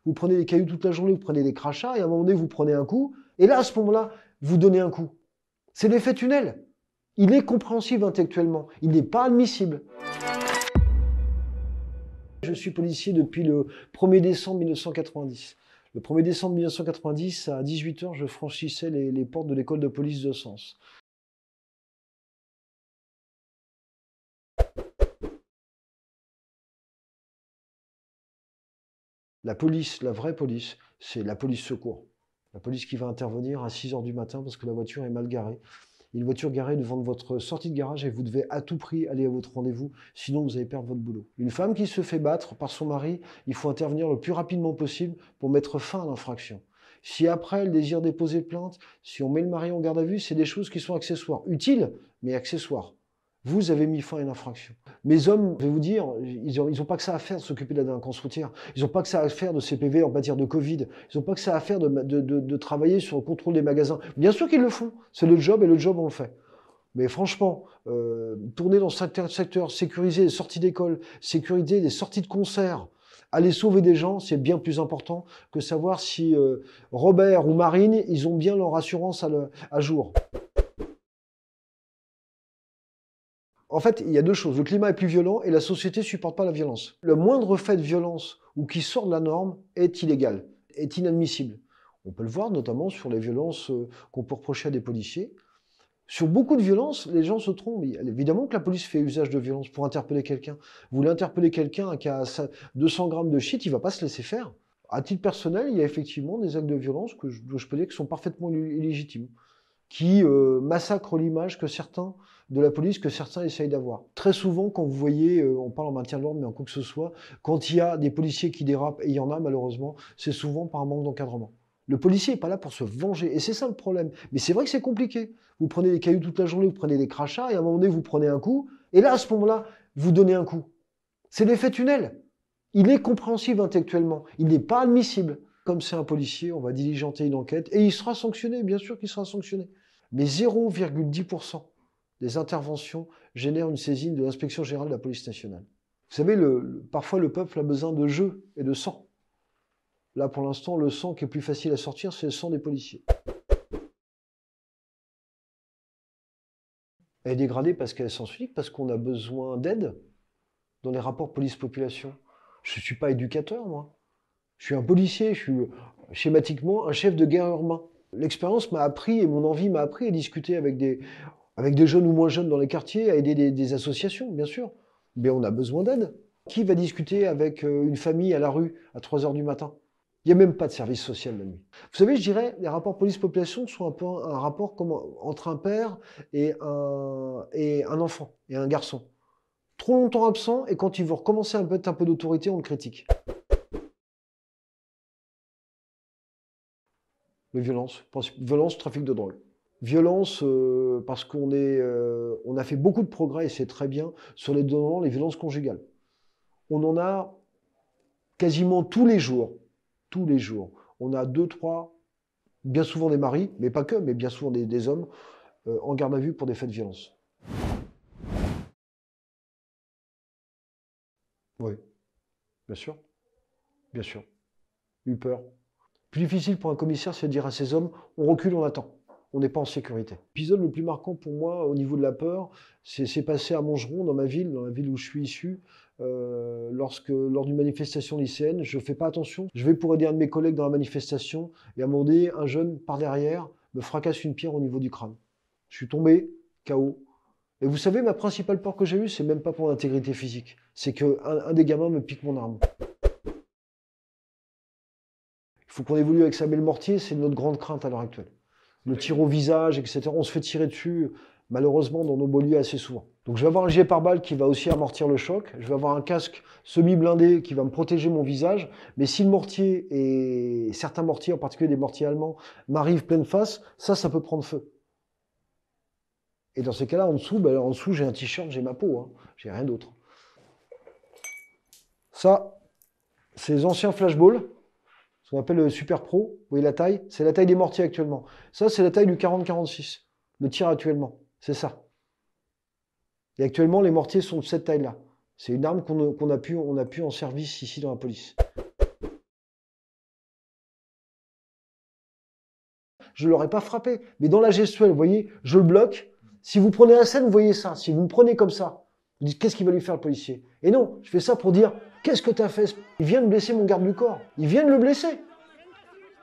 vous prenez des cailloux toute la journée, vous prenez des crachats, et à un moment donné, vous prenez un coup, et là, à ce moment-là, vous donnez un coup. C'est l'effet tunnel. Il est compréhensible intellectuellement. Il n'est pas admissible. Je suis policier depuis le 1er décembre 1990. Le 1er décembre 1990, à 18 h, je franchissais les portes de l'école de police de Sens. La police, la vraie police, c'est la police secours. La police qui va intervenir à 6 h du matin parce que la voiture est mal garée. Une voiture garée devant votre sortie de garage et vous devez à tout prix aller à votre rendez-vous, sinon vous allez perdre votre boulot. Une femme qui se fait battre par son mari, il faut intervenir le plus rapidement possible pour mettre fin à l'infraction. Si après elle désire déposer plainte, si on met le mari en garde à vue, c'est des choses qui sont accessoires. Utiles, mais accessoires. Vous avez mis fin à une infraction. Mes hommes, je vais vous dire, ils ont pas que ça à faire de s'occuper de la délinquance routière. Ils n'ont pas que ça à faire de CPV en matière de Covid. Ils n'ont pas que ça à faire de travailler sur le contrôle des magasins. Bien sûr qu'ils le font. C'est le job et le job, on le fait. Mais franchement, tourner dans certains secteurs, sécuriser les sorties d'école, sécuriser les sorties de concert, aller sauver des gens, c'est bien plus important que savoir si Robert ou Marine, ils ont bien leur assurance à jour. En fait, il y a deux choses. Le climat est plus violent et la société ne supporte pas la violence. Le moindre fait de violence ou qui sort de la norme est illégal, est inadmissible. On peut le voir notamment sur les violences qu'on peut reprocher à des policiers. Sur beaucoup de violences, les gens se trompent. Évidemment que la police fait usage de violence pour interpeller quelqu'un. Vous voulez interpeller quelqu'un qui a 200 grammes de shit, il va pas se laisser faire. À titre personnel, il y a effectivement des actes de violence que je peux dire qui sont parfaitement illégitimes, qui massacrent l'image que certains de la police, que certains essayent d'avoir. Très souvent, quand vous voyez, on parle en maintien de l'ordre, mais en quoi que ce soit, quand il y a des policiers qui dérapent, et il y en a malheureusement, c'est souvent par un manque d'encadrement. Le policier n'est pas là pour se venger, et c'est ça le problème. Mais c'est vrai que c'est compliqué. Vous prenez des cailloux toute la journée, vous prenez des crachats, et à un moment donné, vous prenez un coup, et là, à ce moment-là, vous donnez un coup. C'est l'effet tunnel. Il est compréhensible intellectuellement. Il n'est pas admissible. Comme c'est un policier, on va diligenter une enquête, et il sera sanctionné, bien sûr qu'il sera sanctionné. Mais 0,10% des interventions génèrent une saisine de l'inspection générale de la police nationale. Vous savez, parfois le peuple a besoin de jeu et de sang. Là, pour l'instant, le sang qui est plus facile à sortir, c'est le sang des policiers. Elle est dégradée parce qu'elle est sens unique, parce qu'on a besoin d'aide dans les rapports police-population. Je ne suis pas éducateur, moi. Je suis un policier, je suis schématiquement un chef de guerre urbain. L'expérience m'a appris et mon envie m'a appris à discuter avec des jeunes ou moins jeunes dans les quartiers, à aider des associations, bien sûr. Mais on a besoin d'aide. Qui va discuter avec une famille à la rue à 3 h du matin? Il n'y a même pas de service social la nuit. Vous savez, je dirais, les rapports police-population sont un peu un rapport comme entre un père et un enfant, et un garçon. Trop longtemps absent, et quand il veut recommencer à mettre un peu d'autorité, on le critique. Les violences, violence, trafic de drogue. Violence, parce on a fait beaucoup de progrès, et c'est très bien, sur les violences conjugales. On en a quasiment tous les jours. Tous les jours. On a 2, 3, bien souvent des maris, mais pas que, mais bien souvent des hommes, en garde à vue pour des faits de violence. Oui, bien sûr. Bien sûr. Eu peur. Plus difficile pour un commissaire, c'est de dire à ses hommes, on recule, on attend. On n'est pas en sécurité. L'épisode le plus marquant pour moi au niveau de la peur, c'est passé à Montgeron, dans la ville où je suis issu, lors d'une manifestation lycéenne. Je ne fais pas attention. Je vais pour aider un de mes collègues dans la manifestation, et à un moment donné, un jeune, par derrière, me fracasse une pierre au niveau du crâne. Je suis tombé, KO. Et vous savez, ma principale peur que j'ai eue, c'est même pas pour l'intégrité physique. C'est qu'un des gamins me pique mon arme. Il faut qu'on évolue avec ça, mais le mortier, c'est notre grande crainte à l'heure actuelle. Le tir au visage, etc. On se fait tirer dessus, malheureusement, dans nos beaux lieux assez souvent. Donc je vais avoir un gilet pare-balles qui va aussi amortir le choc. Je vais avoir un casque semi-blindé qui va me protéger mon visage. Mais si le mortier, et certains mortiers, en particulier des mortiers allemands, m'arrivent pleine face, ça peut prendre feu. Et dans ces cas-là, en dessous, j'ai un t-shirt, j'ai ma peau. Hein. J'ai rien d'autre. Ça, c'est les anciens flashballs. Ce qu'on appelle le Super Pro, vous voyez la taille? C'est la taille des mortiers actuellement. Ça, c'est la taille du 40-46, le tir actuellement. C'est ça. Et actuellement, les mortiers sont de cette taille-là. C'est une arme qu'on a pu en service ici dans la police. je ne l'aurais pas frappé. Mais dans la gestuelle, vous voyez, je le bloque. Si vous prenez la scène, vous voyez ça. Si vous me prenez comme ça, vous dites, qu'est-ce qu'il va lui faire le policier? Et non, je fais ça pour dire, qu'est-ce que tu as fait? Il vient de blesser mon garde du corps. Il vient de le blesser.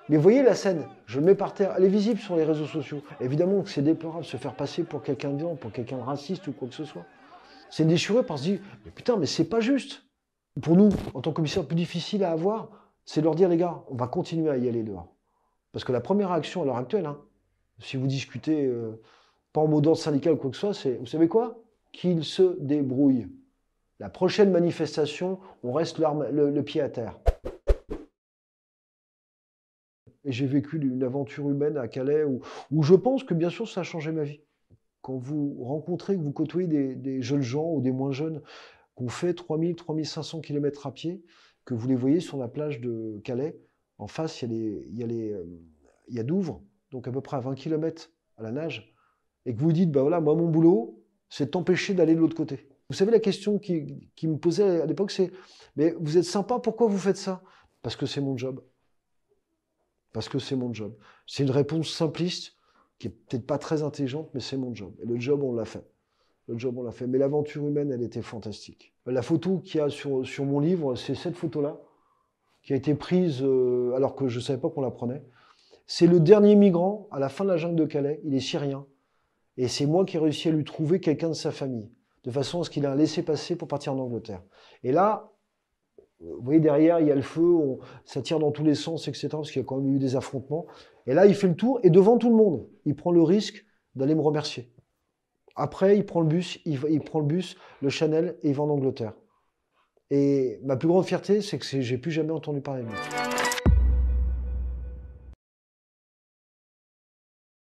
Mais vous voyez la scène, je le mets par terre, elle est visible sur les réseaux sociaux. Évidemment que c'est déplorable de se faire passer pour quelqu'un de violent, pour quelqu'un de raciste ou quoi que ce soit. C'est déchiré parce qu'on se dit, mais putain, mais c'est pas juste. Pour nous, en tant que commissaire, le plus difficile à avoir, c'est de leur dire, les gars, on va continuer à y aller dehors. Parce que la première réaction à l'heure actuelle, hein, si vous discutez, pas en mot d'ordre syndical ou quoi que ce soit, c'est, vous savez quoi? Qu'ils se débrouillent. La prochaine manifestation, on reste le pied à terre. Et j'ai vécu une aventure humaine à Calais où je pense que bien sûr ça a changé ma vie. Quand vous rencontrez, que vous côtoyez des jeunes gens ou des moins jeunes, qu'on fait 3000, 3500 km à pied, que vous les voyez sur la plage de Calais, en face il y a Douvres, donc à peu près à 20 km à la nage, et que vous dites, bah voilà, moi mon boulot, c'est de t'empêcher d'aller de l'autre côté. Vous savez, la question qui me posait à l'époque, c'est, mais vous êtes sympa, pourquoi vous faites ça? Parce que c'est mon job. Parce que c'est mon job. C'est une réponse simpliste, qui est peut-être pas très intelligente, mais c'est mon job. Et le job, on l'a fait. Le job, on l'a fait. Mais l'aventure humaine, elle était fantastique. La photo qu'il y a sur mon livre, c'est cette photo-là, qui a été prise alors que je ne savais pas qu'on la prenait. C'est le dernier migrant à la fin de la jungle de Calais. Il est syrien. Et c'est moi qui ai réussi à lui trouver quelqu'un de sa famille, de façon à ce qu'il ait un laissez-passer pour partir en Angleterre. Et là, vous voyez, derrière, il y a le feu, ça tire dans tous les sens, etc., parce qu'il y a quand même eu des affrontements. Et là, il fait le tour, et devant tout le monde, il prend le risque d'aller me remercier. Après, il prend le bus, le Chanel, et il va en Angleterre. Et ma plus grande fierté, c'est que j'ai plus jamais entendu parler de lui.